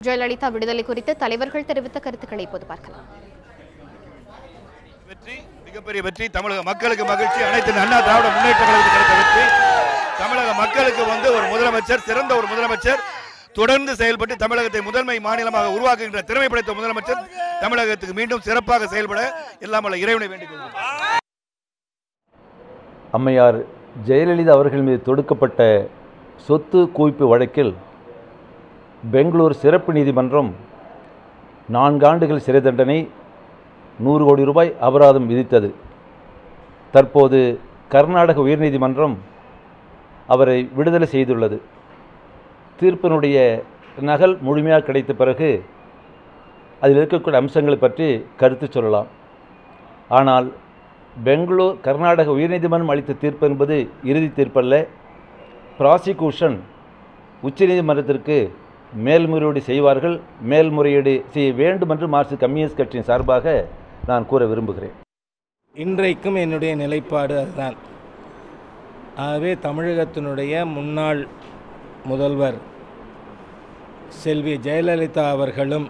ஜெயலலிதா விடுதலை குறித்து தலைவர்கள் தெரிவித்த கருத்துக்களை இப்போது பார்க்கலாம். வெற்றி, மிகப்பெரிய வெற்றி. தமிழக மக்களுக்கு மகிழ்ச்சி. அனைத்து அண்ணா திராவிட முன்னேற்ற கழகத்துக்கு கிடைத்த வெற்றி. தமிழக மக்களுக்கு ஒரு முதலமைச்சர், சிறந்த ஒரு முதலமைச்சர், தொடர்ந்து செயல்பட்டு தமிழகத்தை முதன்மை மாநிலமாக உருவாக்குகின்ற திறமை படைத்த முதலமைச்சர் தமிழகத்துக்கு மீண்டும் சிறப்பாக செயல்பட எல்லாம் வல்ல இறைவனை வேண்டிக் கொள்கிறேன். அம்மையார் ஜெயலலிதா அவர்கள் மீது தொடுக்கப்பட்ட சொத்து குவிப்பு வழக்கில் பெங்களூர் சிறப்பு நீதிமன்றம் 4 ஆண்டுகள் சிறை தண்டனை, 100 கோடி ரூபாய் அபராதம் விதித்தது. தற்போது கர்நாடக உயர்நீதிமன்றம் அவரை விடுதலை செய்துள்ளது. தீர்ப்பினுடைய நகல் முழுமையாக கிடைத்த பிறகு அதில் இருக்கக்கூடிய அம்சங்களை பற்றி கருத்து சொல்லலாம். ஆனால் பெங்களூர் கர்நாடக உயர்நீதிமன்றம் அளித்த தீர்ப்பு என்பது இறுதி தீர்ப்பல்ல. ப்ராசிக்யூஷன் உச்சநீதிமன்றத்திற்கு மேல்முறையீடு செய்வார்கள். மேல்முறையீடு செய்ய வேண்டும் என்று மார்க்சிஸ்ட் கம்யூனிஸ்ட் கட்சியின் சார்பாக நான் கூற விரும்புகிறேன். இன்றைக்கும் என்னுடைய நிலைப்பாடு அதுதான். ஆகவே தமிழகத்தினுடைய முன்னாள் முதல்வர் செல்வி ஜெயலலிதா அவர்களும்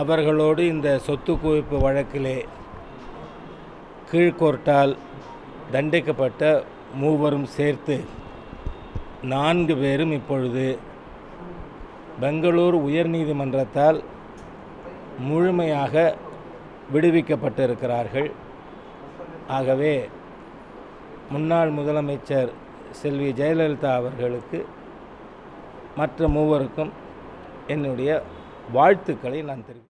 அவர்களோடு இந்த சொத்து குவிப்பு வழக்கிலே கீழ்கோர்ட்டால் தண்டிக்கப்பட்ட மூவரும் சேர்த்து 4 பேரும் இப்பொழுது பெங்களூர் உயர்நீதிமன்றத்தால் முழுமையாக விடுவிக்கப்பட்டிருக்கிறார்கள். ஆகவே முன்னாள் முதலமைச்சர் செல்வி ஜெயலலிதா அவர்களுக்கு மற்ற மூவருக்கும் என்னுடைய வாழ்த்துக்களை நான் தெரிவிக்கிறேன்.